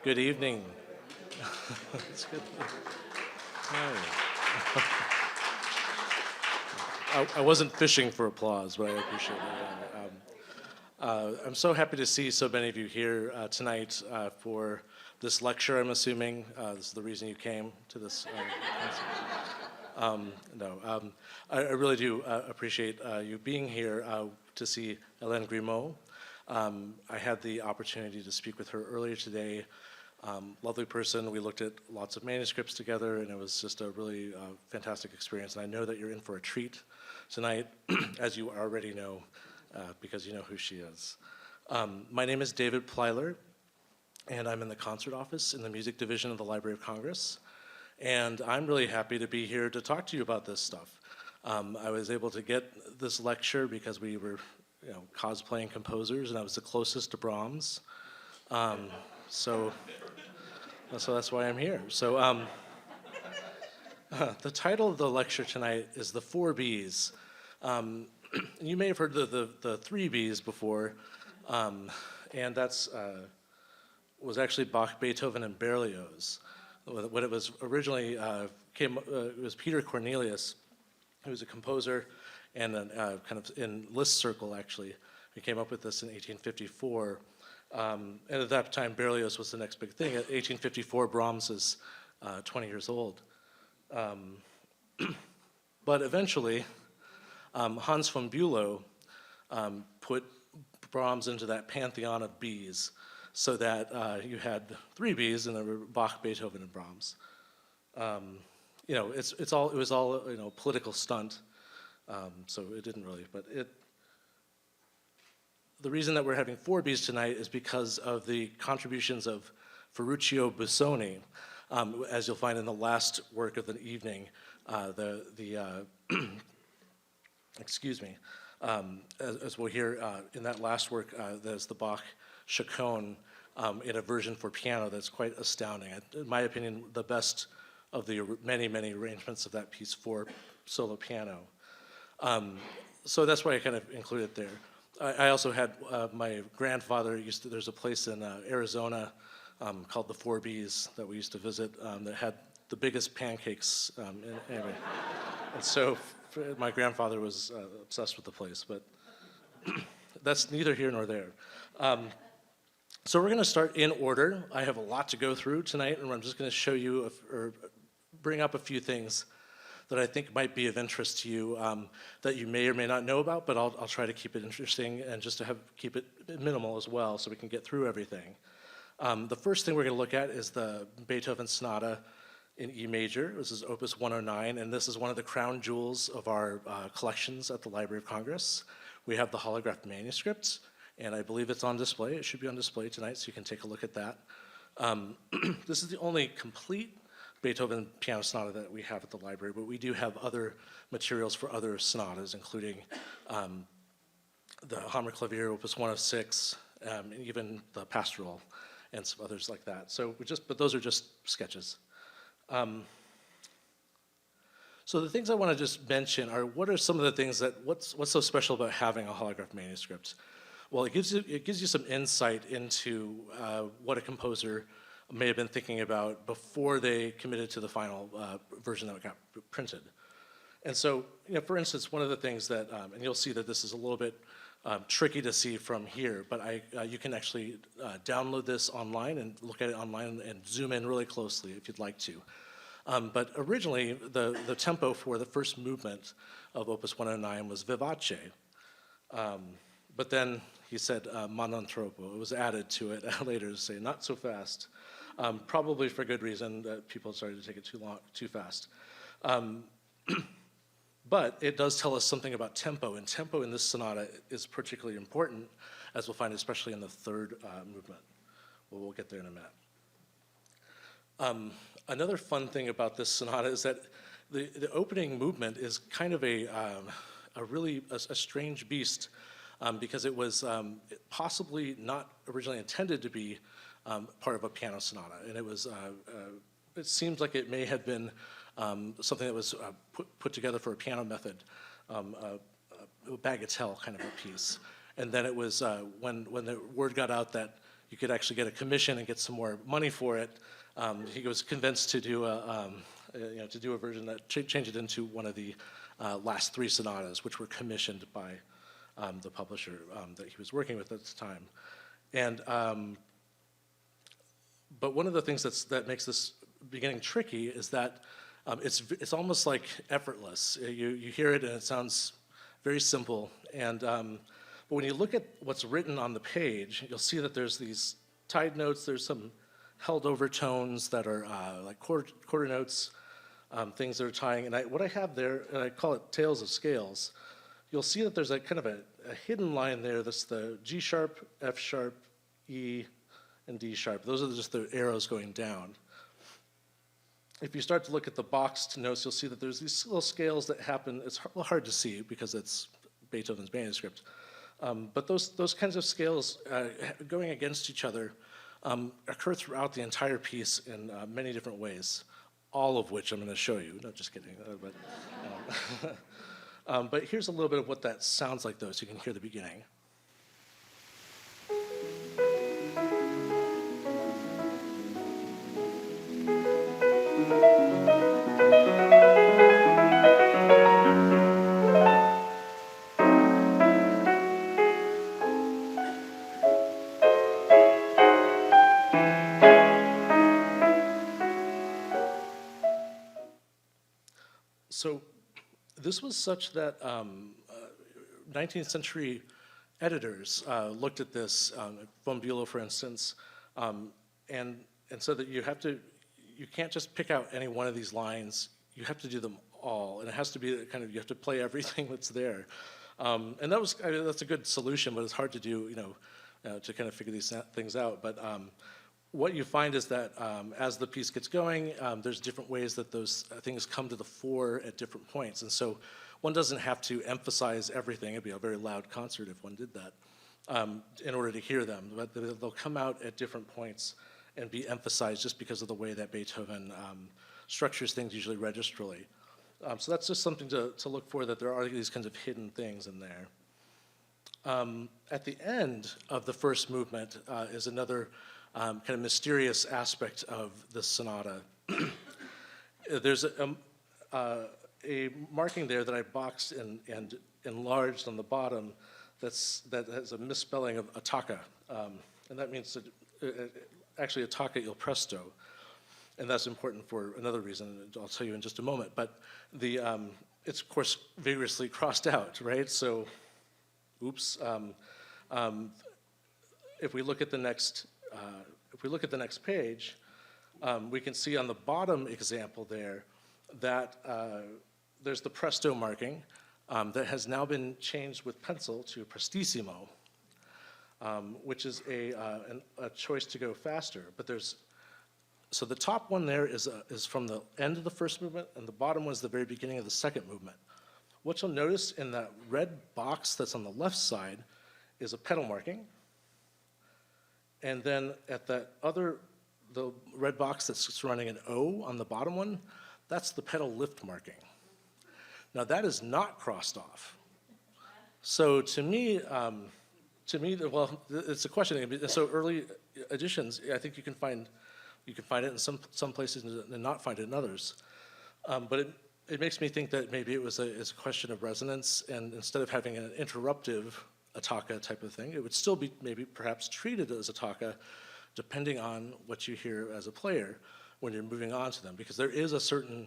Good evening. It's good. I wasn't fishing for applause, but I appreciate it. I'm so happy to see so many of you here tonight for this lecture, I'm assuming. This is the reason you came to this. I really do appreciate you being here to see Hélène Grimaud. I had the opportunity to speak with her earlier today. Lovely person. We looked at lots of manuscripts together, and it was just a really fantastic experience. And I know that you're in for a treat tonight, as you already know, because you know who she is. My name is David Plylar, and I'm in the concert office in the music division of the Library of Congress. And I'm really happy to be here to talk to you about this stuff. I was able to get this lecture because we were cosplaying composers, and I was the closest to Brahms. So that's why I'm here. So the title of the lecture tonight is The Four Bs. You may have heard the three Bs before, and that's was actually Bach, Beethoven, and Berlioz. When it was originally it was Peter Cornelius, who was a composer and kind of in Liszt circle actually. He came up with this in 1854. And at that time, Berlioz was the next big thing. At 1854, Brahms is 20 years old. But eventually, Hans von Bülow put Brahms into that pantheon of Bs, so that you had three Bs, and there were Bach, Beethoven, and Brahms. It was all political stunt, so it didn't really, but it. The reason that we're having four Bs tonight is because of the contributions of Ferruccio Busoni, as you'll find in the last work of the evening. Excuse me, as we'll hear in that last work, there's the Bach Chaconne in a version for piano that's quite astounding. In my opinion, the best of the many, many arrangements of that piece for solo piano. So that's why I kind of included it there. I also had my grandfather there's a place in Arizona called the Four Bs that we used to visit that had the biggest pancakes. Anyway. And so my grandfather was obsessed with the place, but that's neither here nor there. So we're going to start in order. I have a lot to go through tonight, and I'm just going to show you or bring up a few things that I think might be of interest to you that you may or may not know about, but I'll try to keep it interesting and just to keep it minimal as well so we can get through everything. The first thing we're going to look at is the Beethoven Sonata in E major. This is Opus 109, and this is one of the crown jewels of our collections at the Library of Congress. We have the holographed manuscript, and I believe it's on display. It should be on display tonight, so you can take a look at that. This is the only complete Beethoven piano sonata that we have at the library, but we do have other materials for other sonatas, including the Hammerklavier Opus 106, and even the Pastoral, and some others like that. But those are just sketches. So the things I want to just mention are what are some of the things what's so special about having a holographed manuscript? Well, it gives you some insight into what a composer may have been thinking about before they committed to the final version that got printed. And so, for instance, one of the things that, and you'll see that this is a little bit tricky to see from here, but you can actually download this online and look at it online and zoom in really closely if you'd like to. But originally, the tempo for the first movement of Opus 109 was vivace. But then he said ma non troppo. It was added to it later to say not so fast. Probably for good reason that people started to take it too fast. But it does tell us something about tempo, and tempo in this sonata is particularly important, as we'll find especially in the third movement. Well, we'll get there in a minute. Another fun thing about this sonata is that the opening movement is kind of a strange beast because it was possibly not originally intended to be part of a piano sonata, and it was. It seems like it may have been something that was put together for a piano method, a bagatelle kind of a piece, and then it was when the word got out that you could actually get a commission and get some more money for it. He was convinced to do a version that changed it into one of the last 3 sonatas, which were commissioned by the publisher that he was working with at the time. And but one of the things that makes this beginning tricky is that it's almost like effortless. You hear it and it sounds very simple. And but when you look at what's written on the page, you'll see that there's these tied notes. There's some held over tones that are like quarter notes, things that are tying. And what I have there, and I call it Tales of Scales, you'll see that there's a kind of a hidden line there. That's the G sharp, F sharp, E, and D sharp. Those are just the arrows going down. If you start to look at the boxed notes, you'll see that there's these little scales that happen. It's hard to see because it's Beethoven's manuscript. But those kinds of scales going against each other occur throughout the entire piece in many different ways, all of which I'm going to show you. No, just kidding. But here's a little bit of what that sounds like, though, so you can hear the beginning. So this was such that 19th century editors looked at this, von Bülow, for instance, and said that you can't just pick out any one of these lines. You have to do them all, and it has to be you have to play everything that's there. And that's a good solution, but it's hard to do, to kind of figure these things out. But what you find is that as the piece gets going, there's different ways that those things come to the fore at different points. And so one doesn't have to emphasize everything. It'd be a very loud concert if one did that in order to hear them. But they'll come out at different points and be emphasized just because of the way that Beethoven structures things, usually registrally. So that's just something to look for, that there are these kinds of hidden things in there. At the end of the first movement is another kind of mysterious aspect of the sonata. There's a marking there that I boxed and enlarged on the bottom that has a misspelling of attacca. And that means actually attacca il presto. And that's important for another reason I'll tell you in just a moment. But it's of course vigorously crossed out, right? So, oops. If we look at the next page, we can see on the bottom example there that there's the presto marking that has now been changed with pencil to prestissimo, which is a choice to go faster. But so the top one there is from the end of the first movement, and the bottom one is the very beginning of the second movement. What you'll notice in that red box that's on the left side is a pedal marking. And then at the red box that's surrounding an O on the bottom one, that's the pedal lift marking. Now that is not crossed off. So to me, well, it's a question. So early editions, I think you can find it in some places and not find it in others. But it makes me think that maybe it's a question of resonance, and instead of having an interruptive attacca type of thing, it would still be maybe perhaps treated as attacca, depending on what you hear as a player when you're moving on to them, because there is a certain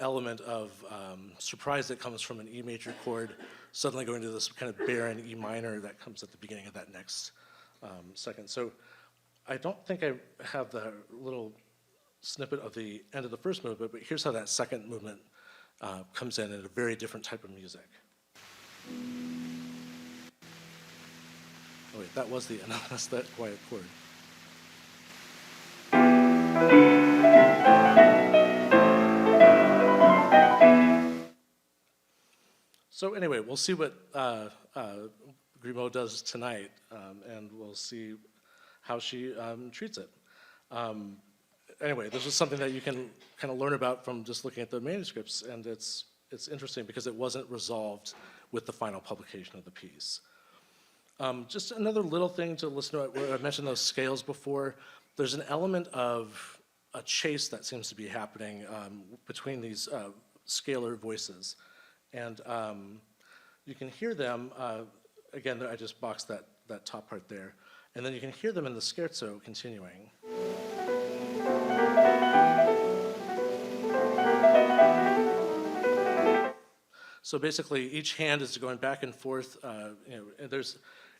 element of surprise that comes from an E major chord suddenly going to this kind of barren E minor that comes at the beginning of that next second. So I don't think I have the little snippet of the end of the first movement, but here's how that second movement comes in a very different type of music. Oh wait, that was the end. That's that quiet chord. So anyway, we'll see what Grimaud does tonight, and we'll see how she treats it. Anyway, this is something that you can kind of learn about from just looking at the manuscripts, and it's interesting because it wasn't resolved with the final publication of the piece. Just another little thing to listen to, where I mentioned those scales before. There's an element of a chase that seems to be happening between these scalar voices. And you can hear them, again, I just boxed that top part there. And then you can hear them in the scherzo continuing. So basically, each hand is going back and forth. And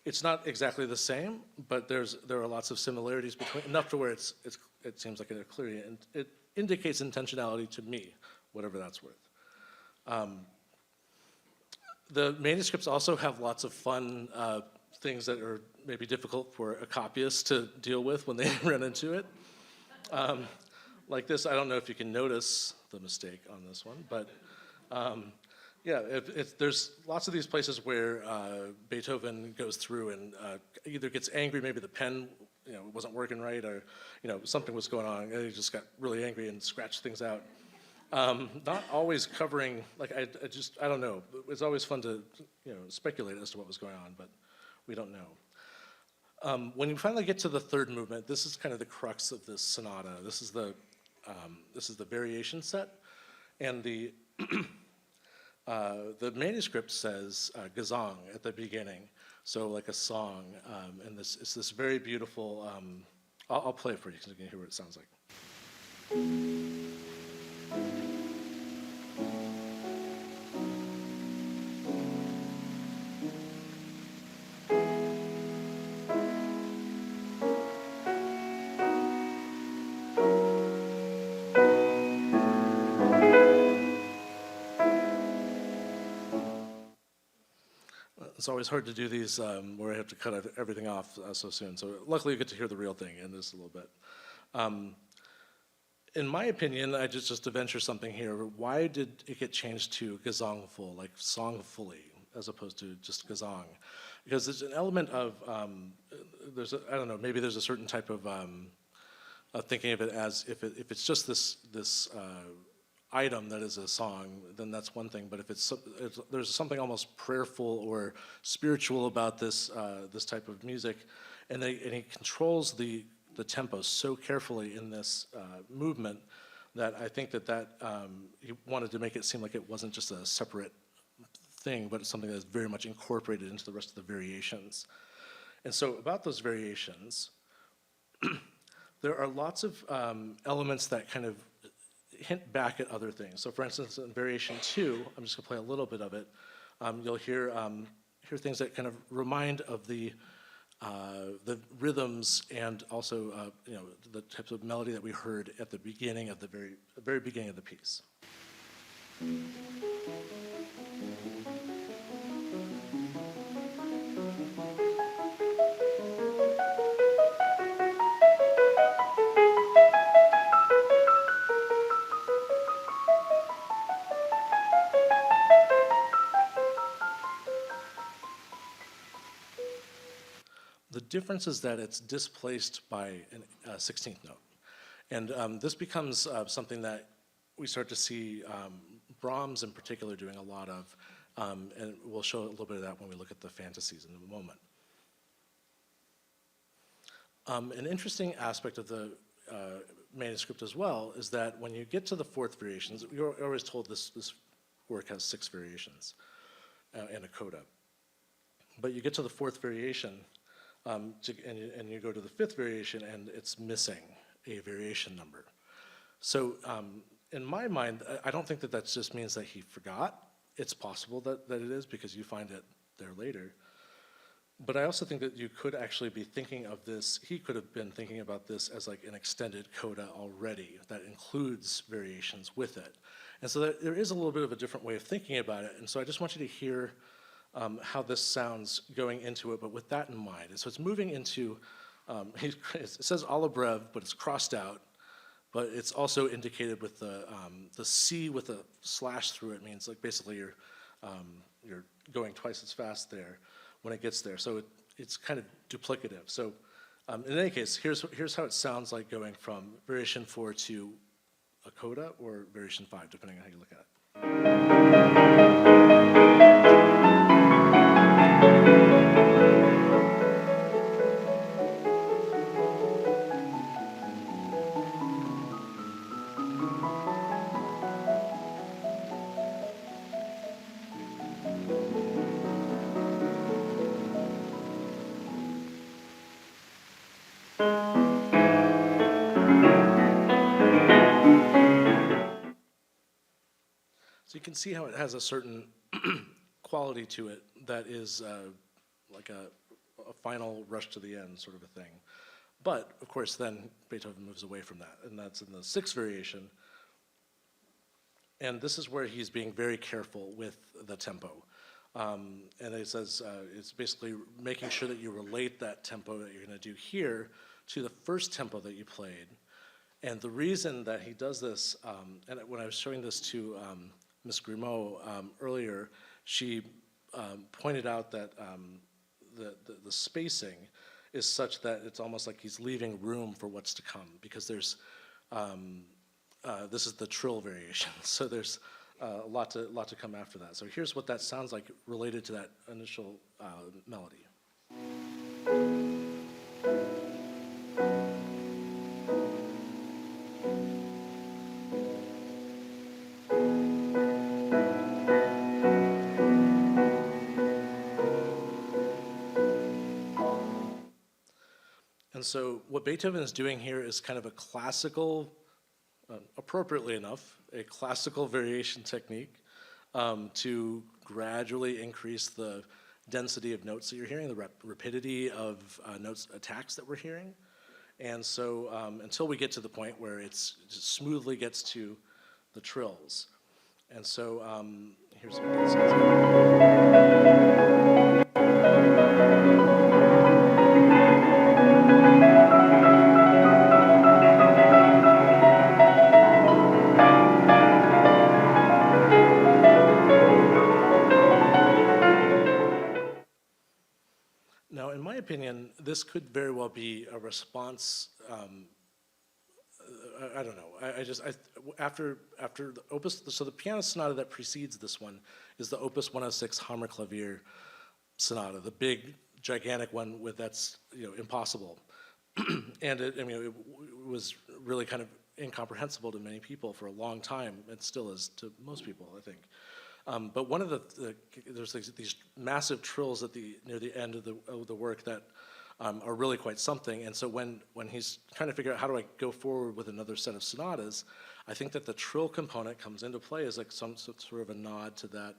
it's not exactly the same, but there are lots of similarities between, enough to where it seems like it clearly, and it indicates intentionality to me, whatever that's worth. The manuscripts also have lots of fun things that are maybe difficult for a copyist to deal with when they run into it. Like this, I don't know if you can notice the mistake on this one, but yeah, there's lots of these places where Beethoven goes through and either gets angry, maybe the pen wasn't working right, or something was going on, and he just got really angry and scratched things out. Not always covering, like I don't know. It's always fun to speculate as to what was going on, but we don't know. When you finally get to the third movement, this is kind of the crux of this sonata. This is the variation set, and the the manuscript says Gesang at the beginning, so like a song, and it's this very beautiful. I'll play it for you so you can hear what it sounds like. It's always hard to do these where I have to cut everything off so soon. So luckily you get to hear the real thing in this a little bit. In my opinion, just to venture something here, why did it get changed to Gesangful, like songfully, as opposed to just Gesang? Because there's an element of, I don't know, maybe there's a certain type of thinking of it as if it's just this item that is a song, then that's one thing. But if there's something almost prayerful or spiritual about this this type of music, and he controls the tempo so carefully in this movement that I think that he wanted to make it seem like it wasn't just a separate thing, but it's something that's very much incorporated into the rest of the variations. And so about those variations, there are lots of elements that kind of hint back at other things. So for instance, in variation 2, I'm just gonna play a little bit of it. You'll hear things that kind of remind of the rhythms and also the types of melody that we heard at the beginning of the very beginning of the piece. The difference is that it's displaced by a 16th note. And this becomes something that we start to see Brahms in particular doing a lot of, and we'll show a little bit of that when we look at the Fantasies in a moment. An interesting aspect of the manuscript as well is that when you get to the fourth variations, you're always told this work has 6 variations and a coda. But you get to the fourth variation, and you go to the fifth variation, and it's missing a variation number. So in my mind, I don't think that just means that he forgot. It's possible that it is, because you find it there later. But I also think that you could actually be thinking of this, he could have been thinking about this as like an extended coda already that includes variations with it. And so there is a little bit of a different way of thinking about it. And so I just want you to hear how this sounds going into it, but with that in mind. And so it's moving into, it says à la brève, but it's crossed out, but it's also indicated with the C with a slash through it means like basically you're going twice as fast there when it gets there. So it's kind of duplicative. So in any case, here's how it sounds like going from variation 4 to a coda or variation 5, depending on how you look at it. So you can see how it has a certain quality to it that is like a final rush to the end sort of a thing. But, of course, then Beethoven moves away from that, and that's in the sixth variation. And this is where he's being very careful with the tempo. And it says it's basically making sure that you relate that tempo that you're going to do here to the first tempo that you played. And the reason that he does this, and when I was showing this to Ms. Grimaud earlier, she pointed out that the spacing is such that it's almost like he's leaving room for what's to come, because there's, this is the trill variation, so there's a lot to come after that. So here's what that sounds like related to that initial melody. And so what Beethoven is doing here is kind of a classical, appropriately enough, a classical variation technique to gradually increase the density of notes that you're hearing, the rapidity of notes attacks that we're hearing. And so until we get to the point where it smoothly gets to the trills. And so here's what that sounds like. Now, in my opinion, this could very well be a response. I don't know. After the opus, so the piano sonata that precedes this one is the Opus 106 Hammerklavier sonata, the big, gigantic one that's impossible, and it was really kind of incomprehensible to many people for a long time. It still is to most people, I think. But one of there's these massive trills near the end of the work that are really quite something. And so when he's trying to figure out how do I go forward with another set of sonatas, I think that the trill component comes into play as like some sort of a nod to that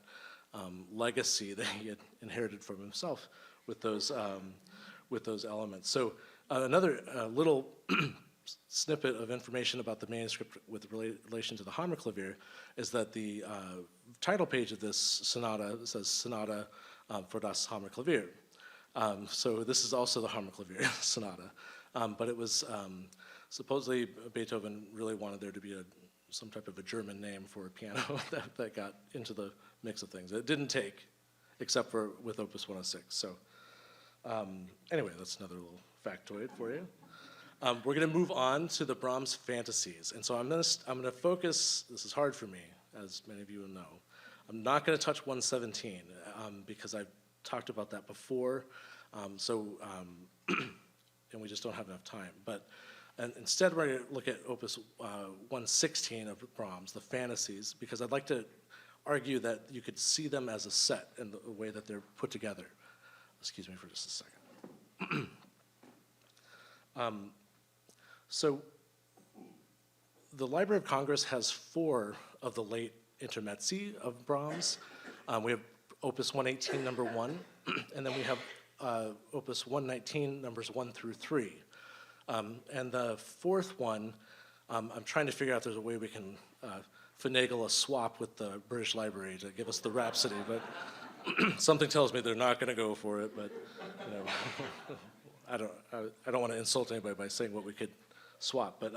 legacy that he had inherited from himself with those elements. So another little snippet of information about the manuscript with relation to the Hammerklavier is that the title page of this sonata says Sonata for das Hammerklavier. So this is also the Hammerklavier sonata, but it was supposedly Beethoven really wanted there to be some type of a German name for a piano that got into the mix of things. It didn't take, except for with Opus 106. So anyway, that's another little factoid for you. We're going to move on to the Brahms Fantasies, and so I'm going to focus. This is hard for me, as many of you will know. I'm not going to touch 117 because I've talked about that before, and we just don't have enough time. But instead, we're going to look at Opus 116 of Brahms, the Fantasies, because I'd like to argue that you could see them as a set in the way that they're put together. Excuse me for just a second. So the Library of Congress has 4 of the late intermezzi of Brahms. We have Opus 118, number 1, and then we have Opus 119, numbers 1 through 3. And the 4th one, I'm trying to figure out if there's a way we can finagle a swap with the British Library to give us the Rhapsody, but something tells me they're not going to go for it, but I don't want to insult anybody by saying what we could swap, but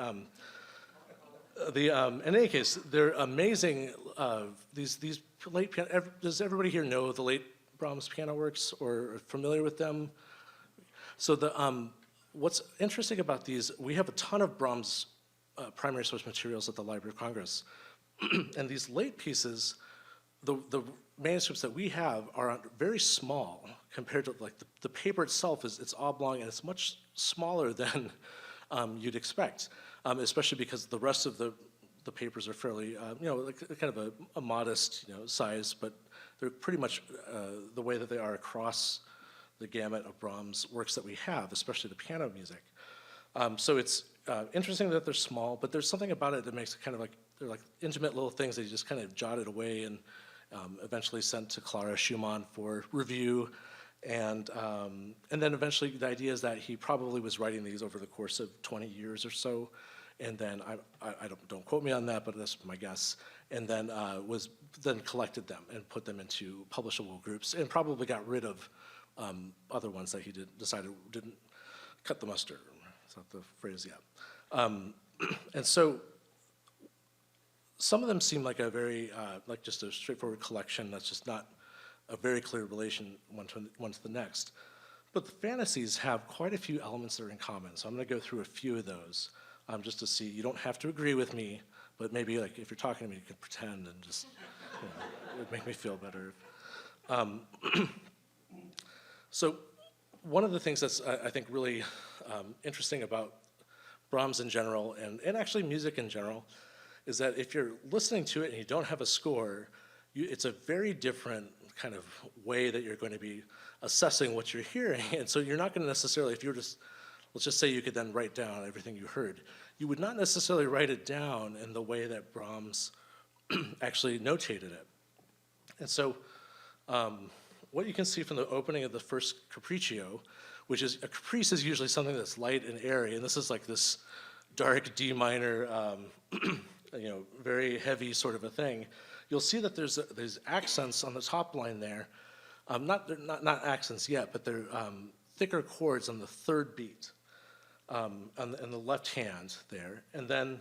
in any case, they're amazing. These late piano. Does everybody here know the late Brahms piano works or are familiar with them? So what's interesting about these, we have a ton of Brahms primary source materials at the Library of Congress, and these late pieces, the manuscripts that we have are very small compared to like the paper itself it's oblong and it's much smaller than you'd expect, especially because the rest of the papers are fairly, like kind of a modest, size, but they're pretty much the way that they are across the gamut of Brahms works that we have, especially the piano music. So it's interesting that they're small, but there's something about it that makes it kind of like, they're like intimate little things that you just kind of jotted away and eventually sent to Clara Schumann for review. And then eventually the idea is that he probably was writing these over the course of 20 years or so. And then, don't quote me on that, but that's my guess. And then collected them and put them into publishable groups and probably got rid of other ones that he decided didn't cut the mustard. That's not the phrase yet. And so some of them seem like a very, like just a straightforward collection that's just not a very clear relation one to the next. But the Fantasies have quite a few elements that are in common. So I'm gonna go through a few of those just to see. You don't have to agree with me, but maybe like if you're talking to me, you can pretend and just, it would make me feel better. So one of the things that's, I think, really interesting about Brahms in general, and actually music in general, is that if you're listening to it and you don't have a score, it's a very different kind of way that you're going to be assessing what you're hearing. And so you're not going to necessarily, if you're just, let's just say you could then write down everything you heard, you would not necessarily write it down in the way that Brahms actually notated it. And so what you can see from the opening of the first Capriccio, which is, a caprice is usually something that's light and airy, and this is like this dark D minor, very heavy sort of a thing. You'll see that there's accents on the top line there. Not accents yet, but they're thicker chords on the third beat, on the left hand there. And then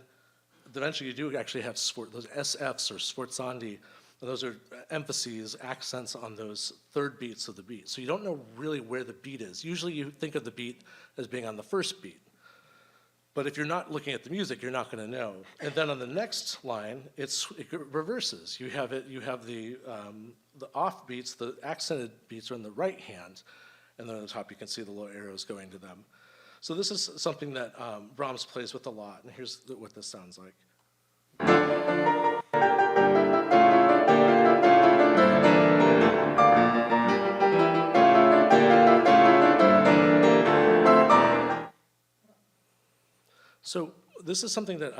eventually you do actually have those SFs or sforzandi, and those are emphases, accents on those third beats of the beat. So you don't know really where the beat is. Usually you think of the beat as being on the first beat. But if you're not looking at the music, you're not going to know. And then on the next line, it reverses. You have the off beats, the accented beats are on the right hand, and then on the top you can see the little arrows going to them. So this is something that Brahms plays with a lot, and here's what this sounds like. So this is something that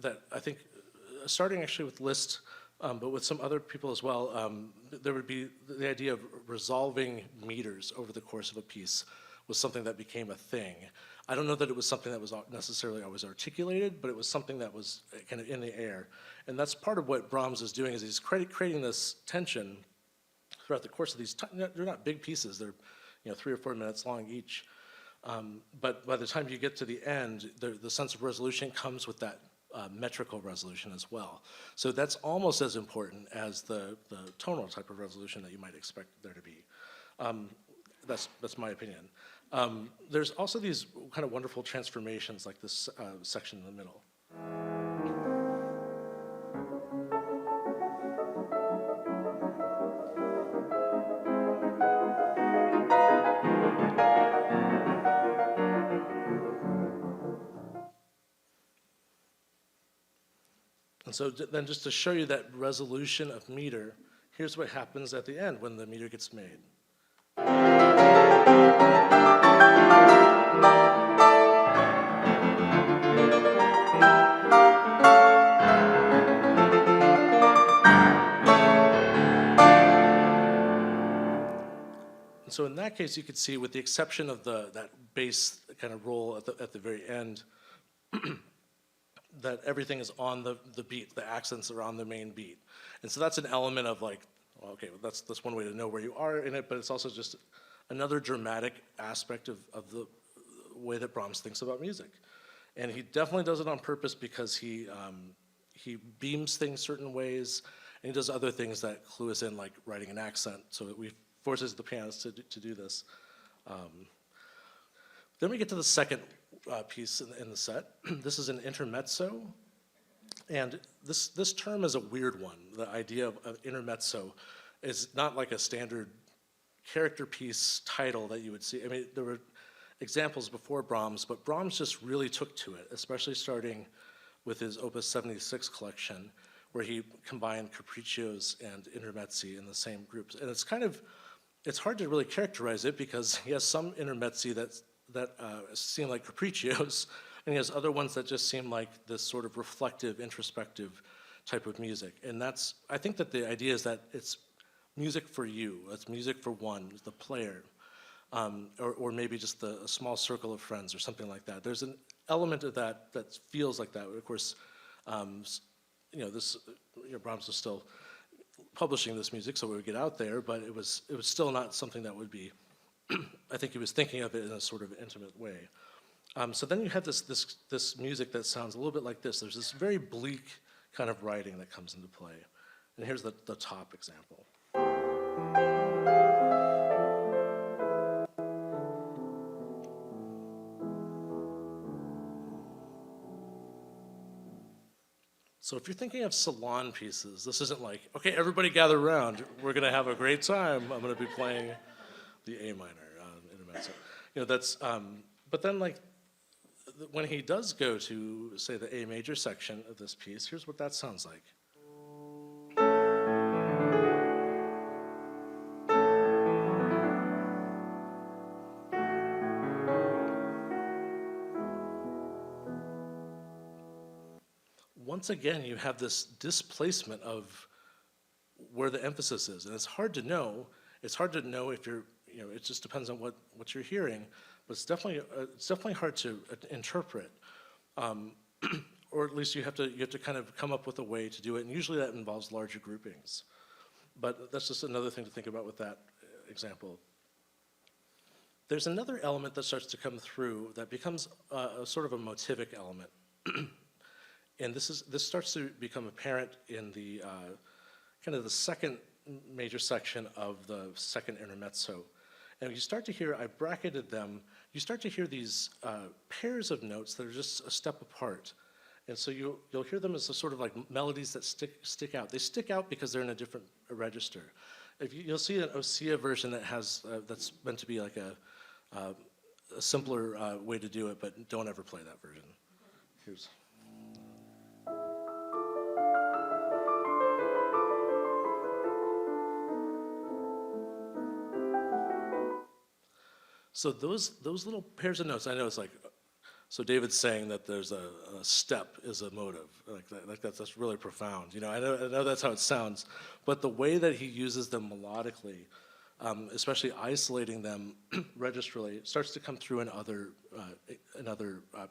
that I think, starting actually with Liszt, but with some other people as well, there would be the idea of resolving meters over the course of a piece was something that became a thing. I don't know that it was something that was necessarily always articulated, but it was something that was kind of in the air. And that's part of what Brahms is doing, is he's creating this tension throughout the course of these, they're not big pieces, they're 3 or 4 minutes long each. But by the time you get to the end, the sense of resolution comes with that metrical resolution as well. So that's almost as important as the tonal type of resolution that you might expect there to be. That's my opinion. There's also these kind of wonderful transformations, like this section in the middle. And so then just to show you that resolution of meter, here's what happens at the end when the meter gets made. And so in that case, you could see, with the exception of that bass kind of roll at the very end, that everything is on the beat, the accents are on the main beat. And so that's an element of like, well, okay, well, that's one way to know where you are in it, but it's also just another dramatic aspect of the way that Brahms thinks about music. And he definitely does it on purpose, because he beams things certain ways, and he does other things that clue us in, like writing an accent, so that we forces the pianist to do this. Then we get to the second piece in the set. This is an intermezzo, and this term is a weird one. The idea of intermezzo is not like a standard character piece title that you would see. I mean, there were examples before Brahms, but Brahms just really took to it, especially starting with his Opus 76 collection, where he combined capriccios and intermezzi in the same groups. And it's hard to really characterize it, because he has some intermezzi that seem like capriccios, and he has other ones that just seem like this sort of reflective, introspective type of music. And that's, I think that the idea is that it's music for you, it's music for one, the player, or maybe just a small circle of friends or something like that. There's an element of that that feels like that. Of course, Brahms was still publishing this music, so it would get out there, but it was still not something that would be, I think he was thinking of it in a sort of intimate way. So then you have this music that sounds a little bit like this. There's this very bleak kind of writing that comes into play. And here's the top example. So if you're thinking of salon pieces, this isn't like, okay, everybody gather around, we're gonna have a great time, I'm gonna be playing the A minor intermezzo. But then like, when he does go to, say, the A major section of this piece, here's what that sounds like. Once again, you have this displacement of where the emphasis is, and it's hard to know. It's hard to know if you're, it just depends on what you're hearing, but it's definitely hard to interpret, or at least you have to kind of come up with a way to do it, and usually that involves larger groupings. But that's just another thing to think about with that example. There's another element that starts to come through that becomes a sort of a motivic element. And this starts to become apparent in the kind of the second major section of the second intermezzo. And you start to hear, I bracketed them, you start to hear these pairs of notes that are just a step apart. And so you'll hear them as a sort of like melodies that stick out. They stick out because they're in a different register. You'll see an Ossia version that has, that's meant to be like a simpler way to do it, but don't ever play that version. Here's. So those little pairs of notes, I know it's like, so David's saying that there's a step is a motive, like that's really profound. I know that's how it sounds, but the way that he uses them melodically, especially isolating them registrally, starts to come through in other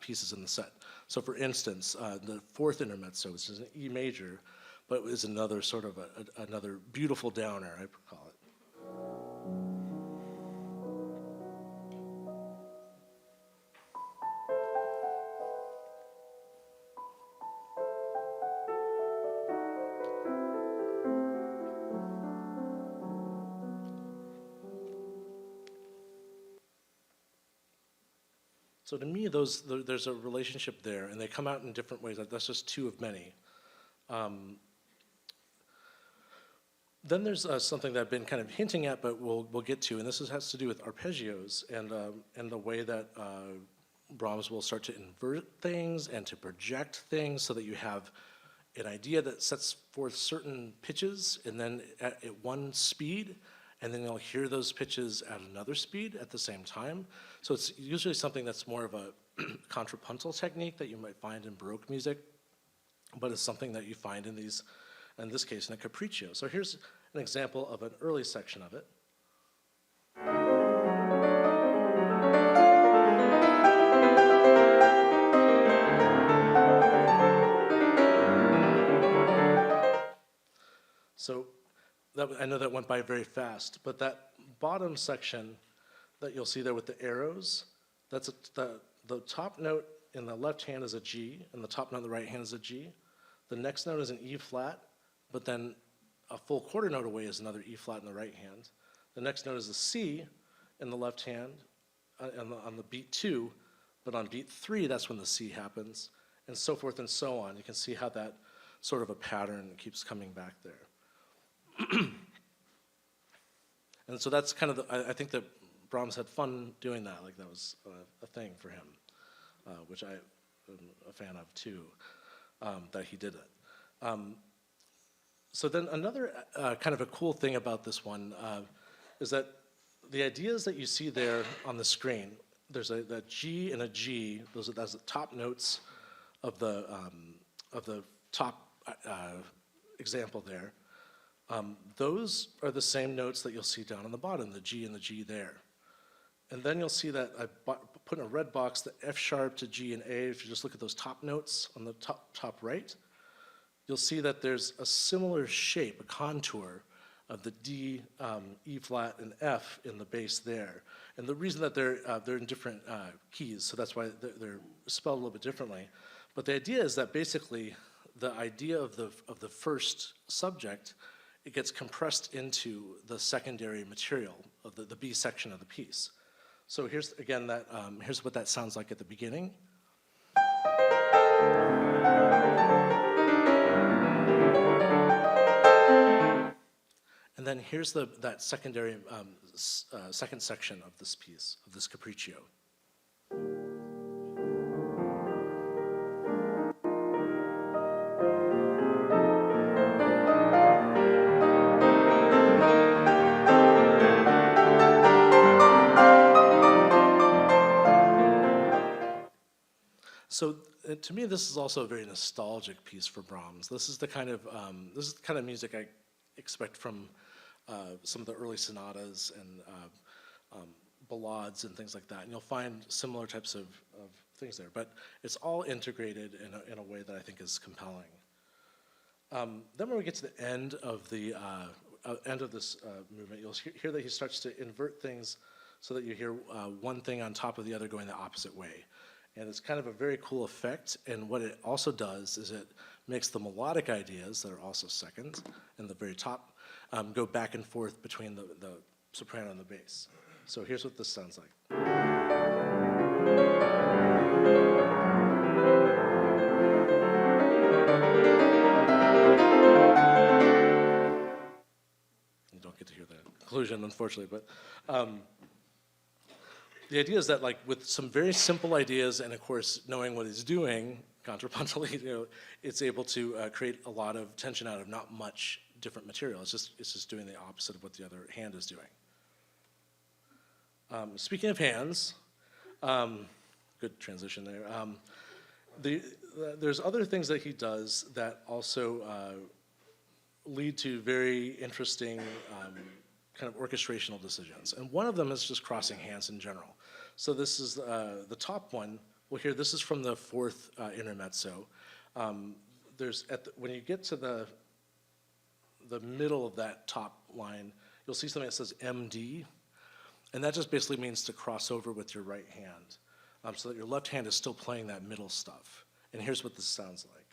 pieces in the set. So for instance, the fourth intermezzo, which is an E major, but is another sort of another beautiful downer, I call it. So to me, there's a relationship there, and they come out in different ways. That's just two of many. Then there's something that I've been kind of hinting at, but we'll get to, and this has to do with arpeggios and the way that Brahms will start to invert things and to project things so that you have an idea that sets forth certain pitches, and then at one speed, and then you'll hear those pitches at another speed at the same time. So it's usually something that's more of a contrapuntal technique that you might find in Baroque music, but it's something that you find in this case, in a capriccio. So here's an example of an early section of it. So I know that went by very fast, but that bottom section that you'll see there with the arrows, that's the top note in the left hand is a G, and the top note in the right hand is a G. The next note is an E flat, but then a full quarter note away is another E flat in the right hand. The next note is a C in the left hand on the beat 2, but on beat 3, that's when the C happens, and so forth and so on. You can see how that sort of a pattern keeps coming back there. And so that's kind of, I think that Brahms had fun doing that, like that was a thing for him, which I am a fan of too, that he did it. So then another kind of a cool thing about this one is that the ideas that you see there on the screen, there's a G and a G. That's the top notes of the top example there. Those are the same notes that you'll see down on the bottom, the G and the G there. And then you'll see that I put in a red box the F sharp to G and A. If you just look at those top notes on the top right, you'll see that there's a similar shape, a contour of the D, E flat, and F in the bass there. And the reason that they're in different keys, so that's why they're spelled a little bit differently. But the idea is that basically the idea of the first subject, it gets compressed into the secondary material of the B section of the piece. So here's again here's what that sounds like at the beginning. And then here's that secondary second section of this piece, of this capriccio. So to me, this is also a very nostalgic piece for Brahms. This is the kind of music I expect from some of the early sonatas and ballades and things like that. And you'll find similar types of things there. But it's all integrated in a way that I think is compelling. Then when we get to the end of this movement, you'll hear that he starts to invert things so that you hear one thing on top of the other going the opposite way. And it's kind of a very cool effect, and what it also does is it makes the melodic ideas that are also second and the very top go back and forth between the soprano and the bass. So here's what this sounds like. You don't get to hear the conclusion, unfortunately, but the idea is that, like, with some very simple ideas, and of course knowing what he's doing, contrapuntally, it's able to create a lot of tension out of not much different material. It's just doing the opposite of what the other hand is doing. Speaking of hands, good transition there. There's other things that he does that also lead to very interesting kind of orchestrational decisions. And one of them is just crossing hands in general. So this is the top one. Well, here, this is from the fourth intermezzo. When you get to the middle of that top line, you'll see something that says MD, and that just basically means to cross over with your right hand, so that your left hand is still playing that middle stuff. And here's what this sounds like.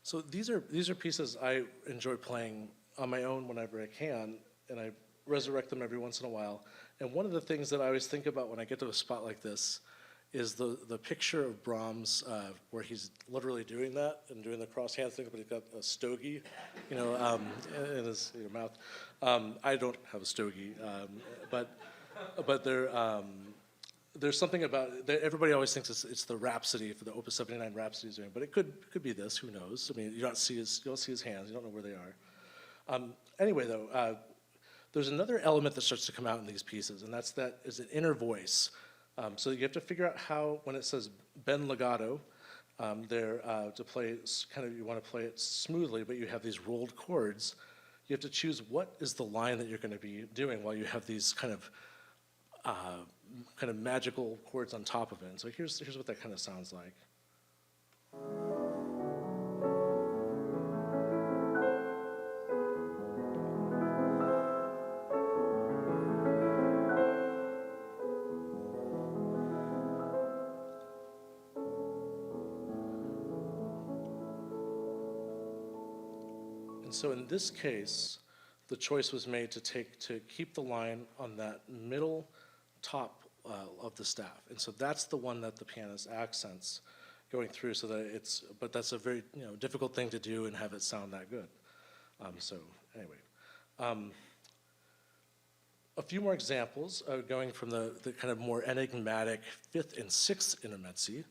So these are pieces I enjoy playing on my own whenever I can, and I resurrect them every once in a while. And one of the things that I always think about when I get to a spot like this is the picture of Brahms where he's literally doing that and doing the cross hand thing, but he's got a stogie, in his mouth. I don't have a stogie, but there's something about everybody always thinks it's the Rhapsody for the Opus 79 Rhapsody he's doing, but it could be this. Who knows? I mean, you don't see his hands. You don't know where they are. Anyway, though, there's another element that starts to come out in these pieces, and that is an inner voice. So you have to figure out how, when it says ben legato, to play you want to play it smoothly, but you have these rolled chords. You have to choose what is the line that you're going to be doing while you have these kind of magical chords on top of it. And so here's what that kind of sounds like. And so in this case, the choice was made to keep the line on that middle top of the staff, and so that's the one that the pianist accents going through, so that but that's a very difficult thing to do and have it sound that good. So anyway. A few more examples going from the kind of more enigmatic fifth and sixth intermezzi.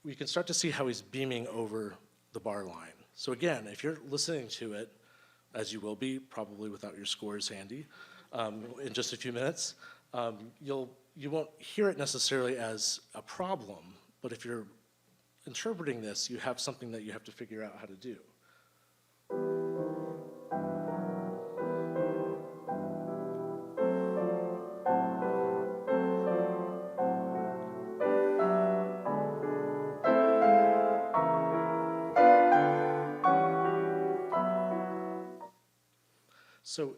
We can start to see how he's beaming over the bar line. So again, if you're listening to it, as you will be, probably without your scores handy, in just a few minutes, you won't hear it necessarily as a problem, but if you're interpreting this, you have something that you have to figure out how to do. So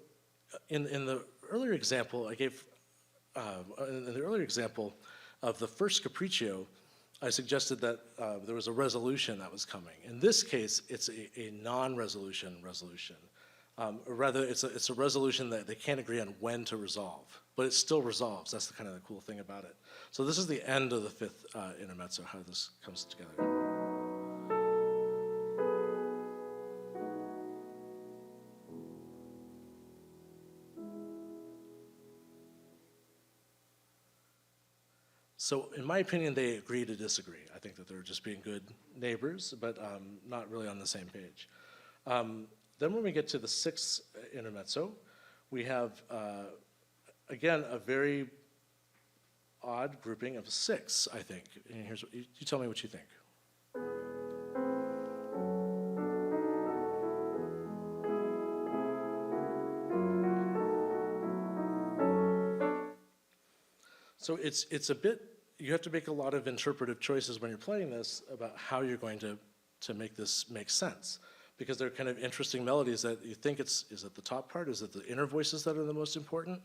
in the earlier example I gave, in the earlier example of the first capriccio, I suggested that there was a resolution that was coming. In this case, it's a non-resolution resolution. Or rather, it's a resolution that they can't agree on when to resolve, but it still resolves. That's the kind of the cool thing about it. So this is the end of the fifth intermezzo, how this comes together. So in my opinion, they agree to disagree. I think that they're just being good neighbors, but not really on the same page. Then when we get to the sixth intermezzo, we have, again, a very odd grouping of six, I think. And here's what, you tell me what you think. So it's a bit, you have to make a lot of interpretive choices when you're playing this about how you're going to make this make sense. Because they're kind of interesting melodies that you think is it the top part? Is it the inner voices that are the most important?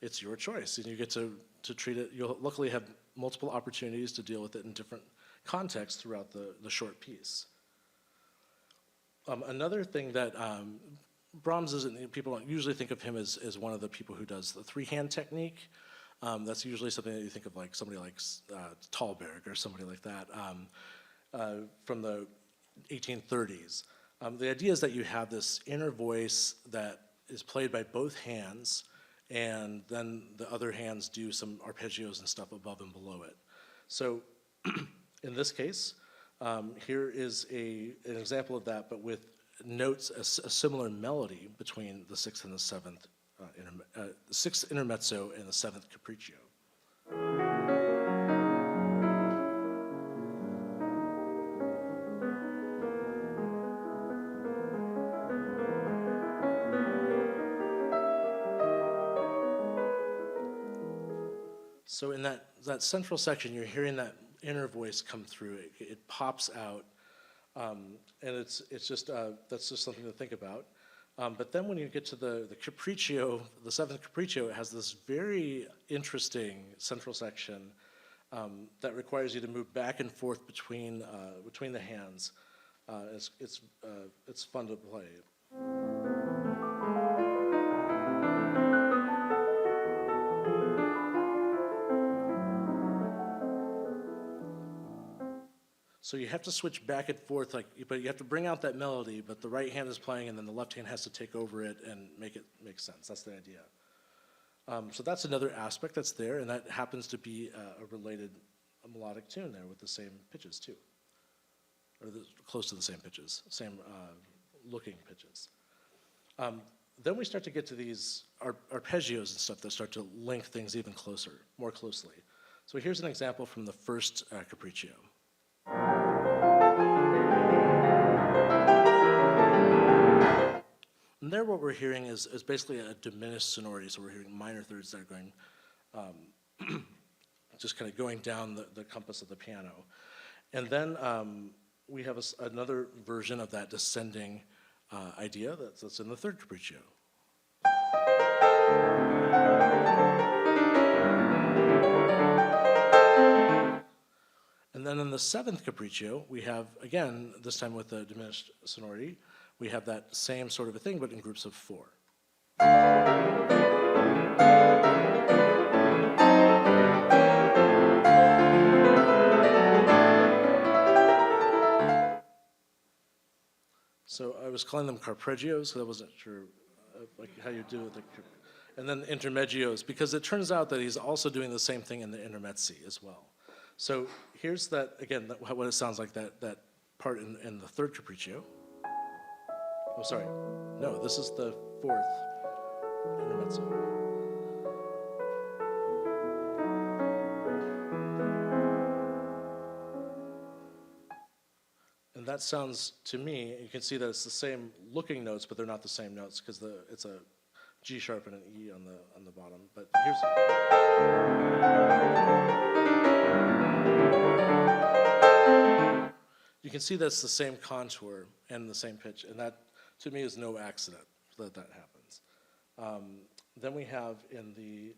It's your choice, and you get to treat it, you'll luckily have multiple opportunities to deal with it in different contexts throughout the short piece. Another thing that Brahms isn't, people don't usually think of him as one of the people who does the three-hand technique. That's usually something that you think of like somebody like Thalberg or somebody like that from the 1830s. The idea is that you have this inner voice that is played by both hands, and then the other hands do some arpeggios and stuff above and below it. So in this case, here is an example of that, but with notes, a similar melody between the sixth and the seventh, sixth intermezzo and the seventh capriccio. So in that central section, you're hearing that inner voice come through. It pops out, and it's just that's just something to think about. But then when you get to the capriccio, the seventh capriccio, it has this very interesting central section that requires you to move back and forth between the hands. It's fun to play. So you have to switch back and forth, but you have to bring out that melody, but the right hand is playing and then the left hand has to take over it and make it make sense. That's the idea. So that's another aspect that's there, and that happens to be a related melodic tune there with the same pitches too, or close to the same pitches, same looking pitches. Then we start to get to these arpeggios and stuff that start to link things even closer, more closely. So here's an example from the first capriccio. And there what we're hearing is basically a diminished sonority, so we're hearing minor thirds that are going, just kind of going down the compass of the piano. And then we have another version of that descending idea that's in the third capriccio. And then in the seventh capriccio, we have, again, this time with the diminished sonority, we have that same sort of a thing, but in groups of four. So I was calling them carpeggios because I wasn't sure like how you do it. And then intermedios, because it turns out that he's also doing the same thing in the intermezzi as well. So here's that, again, what it sounds like, that part in the third capriccio. Oh, sorry. No, this is the fourth intermezzo. And that sounds, to me, you can see that it's the same looking notes, but they're not the same notes because it's a G sharp and an E on the bottom. But here's. You can see that's the same contour and the same pitch, and that, to me, is no accident that that happens. Then we have in the,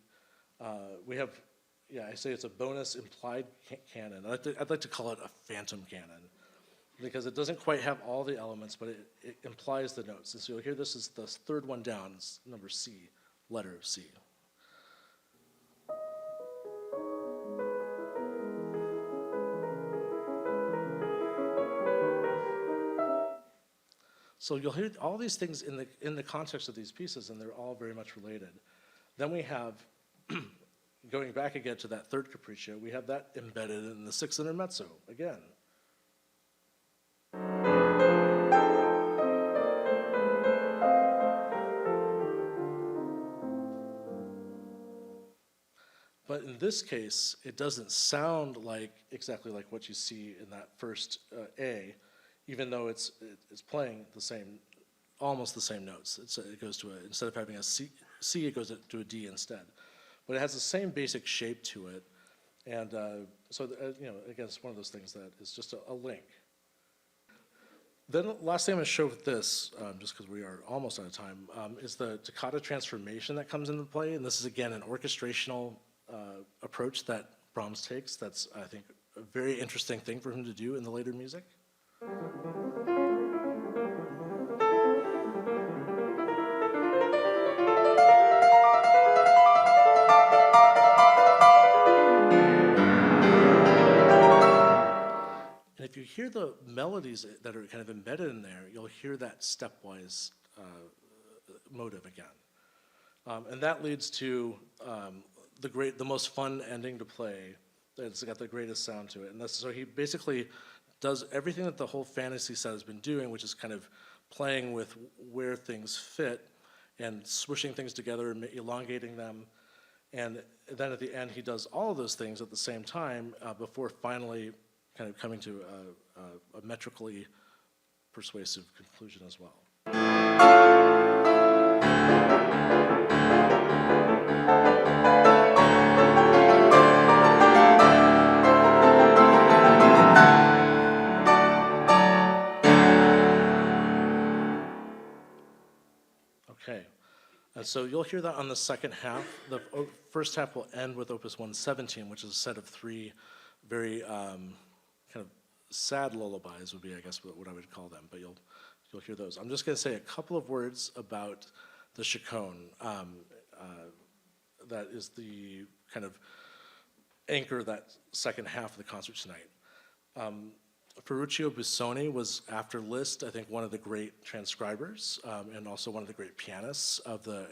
I say it's a bonus implied canon. I'd like to call it a phantom canon, because it doesn't quite have all the elements, but it implies the notes. And so you'll hear this is the third one down, it's number C, letter C. So you'll hear all these things in the context of these pieces, and they're all very much related. Then we have, going back again to that third capriccio, we have that embedded in the sixth intermezzo again. But in this case, it doesn't sound exactly like what you see in that first A, even though it's playing the same, almost the same notes. It goes to instead of having a C, it goes to a D instead. But it has the same basic shape to it, and so again, it's one of those things that is just a link. Then the last thing I'm going to show with this, just because we are almost out of time, is the toccata transformation that comes into play, and this is again an orchestrational approach that Brahms takes. That's, I think, a very interesting thing for him to do in the later music. And if you hear the melodies that are kind of embedded in there, you'll hear that stepwise motive again. And that leads to the most fun ending to play. It's got the greatest sound to it. And so he basically does everything that the whole fantasy set has been doing, which is kind of playing with where things fit and swishing things together and elongating them. And then at the end, he does all of those things at the same time before finally kind of coming to a metrically persuasive conclusion as well. Okay, so you'll hear that on the second half. The first half will end with Opus 117, which is a set of three very kind of sad lullabies would be, I guess, what I would call them, but you'll hear those. I'm just going to say a couple of words about the Chaconne. That is the kind of anchor that second half of the concert tonight. Ferruccio Busoni was, after Liszt, I think one of the great transcribers and also one of the great pianists of the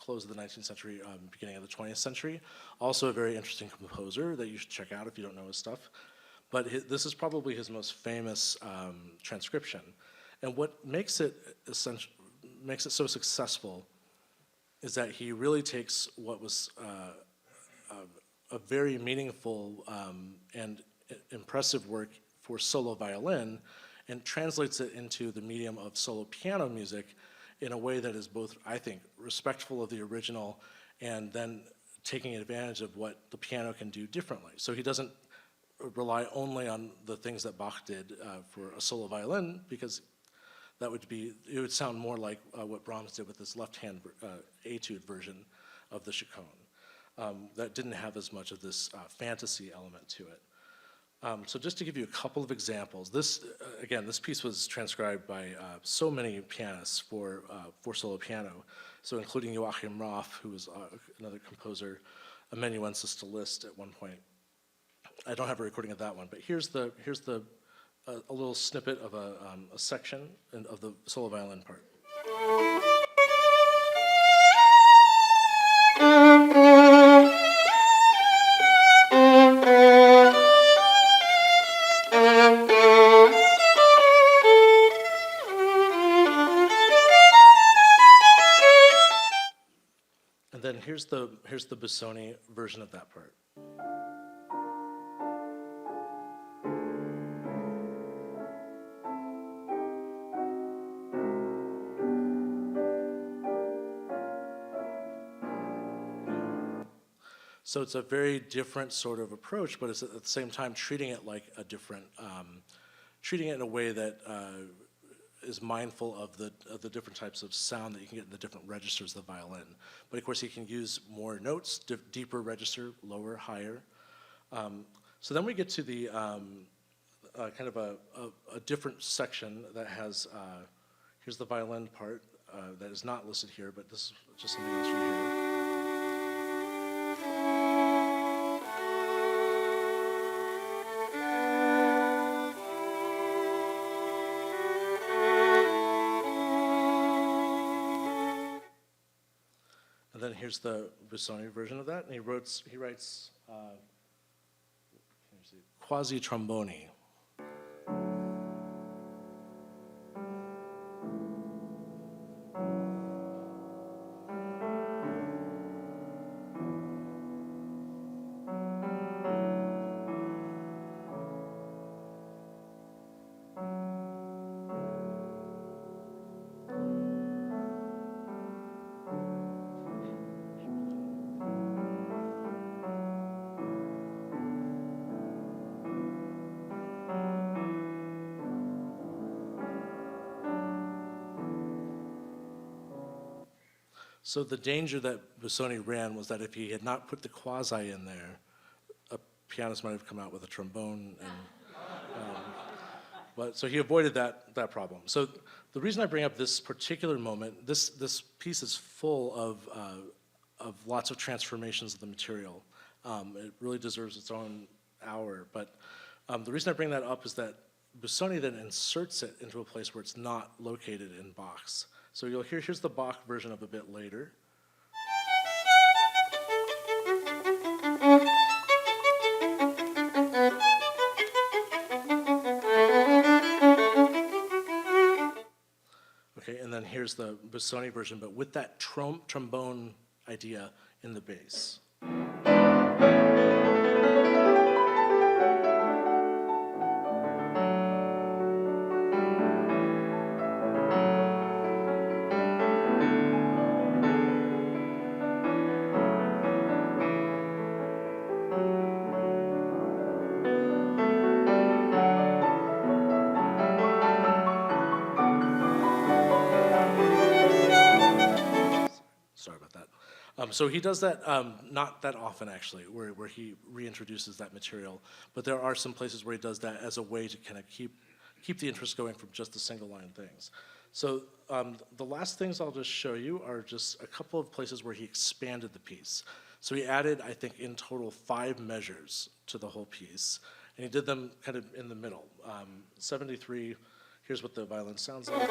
close of the 19th century, beginning of the 20th century. Also a very interesting composer that you should check out if you don't know his stuff. But this is probably his most famous transcription. And what makes it so successful is that he really takes what was a very meaningful and impressive work for solo violin and translates it into the medium of solo piano music in a way that is both, I think, respectful of the original and then taking advantage of what the piano can do differently. So he doesn't rely only on the things that Bach did for a solo violin, because it would sound more like what Brahms did with this left-hand etude version of the Chaconne. That didn't have as much of this fantasy element to it. So just to give you a couple of examples, this piece was transcribed by so many pianists for solo piano, so including Joachim Raff, who was another composer, amanuensis to Liszt at one point. I don't have a recording of that one, but here's the a little snippet of a section of the solo violin part. And then here's the Busoni version of that part. So it's a very different sort of approach, but it's at the same time treating it like a different, treating it in a way that is mindful of the different types of sound that you can get in the different registers of the violin. But of course, you can use more notes, deeper register, lower, higher. So then we get to the kind of a different section that has, here's the violin part that is not listed here, but this is just something else from here. And then here's the Busoni version of that, and he writes quasi tromboni. So the danger that Busoni ran was that if he had not put the quasi in there, a pianist might have come out with a trombone. But so he avoided that problem. So the reason I bring up this particular moment, this piece is full of lots of transformations of the material. It really deserves its own hour. But the reason I bring that up is that Busoni then inserts it into a place where it's not located in Bach's. So you'll hear, here's the Bach version of a bit later. Okay, and then here's the Busoni version, but with that trombone idea in the bass. Sorry about that. So he does that not that often, actually, where he reintroduces that material. But there are some places where he does that as a way to kind of keep the interest going from just the single line things. So the last things I'll just show you are just a couple of places where he expanded the piece. So he added, I think, in total 5 measures to the whole piece. And he did them kind of in the middle. 73, here's what the violin sounds like.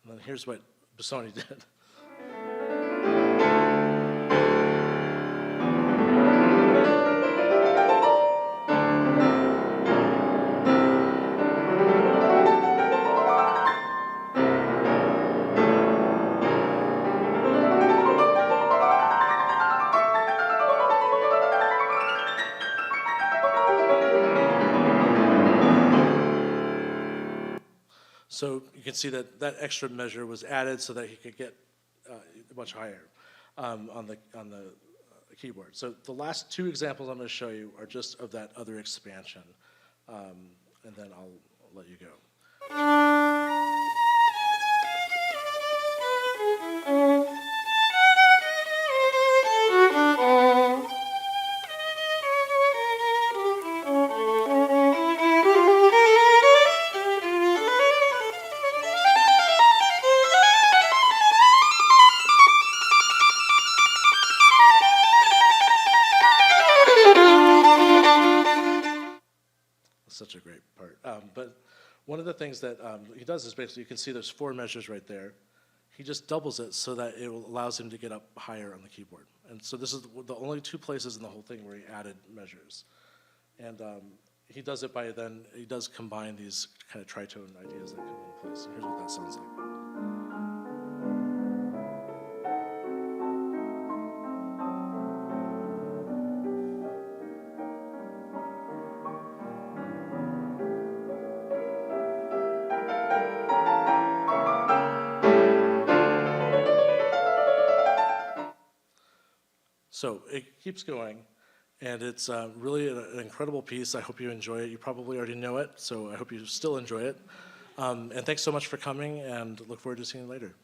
And then here's what Busoni did. So you can see that that extra measure was added so that he could get much higher on the keyboard. So the last 2 examples I'm going to show you are just of that other expansion, and then I'll let you go. such a great part. But one of the things that he does is basically, you can see there's 4 measures right there. He just doubles it so that it allows him to get up higher on the keyboard. And so this is the only 2 places in the whole thing where he added measures. And he does it by then, he does combine these kind of tritone ideas that come into place. And here's what that sounds like. So it keeps going, and it's really an incredible piece. I hope you enjoy it. You probably already know it, so I hope you still enjoy it. And thanks so much for coming, and look forward to seeing you later.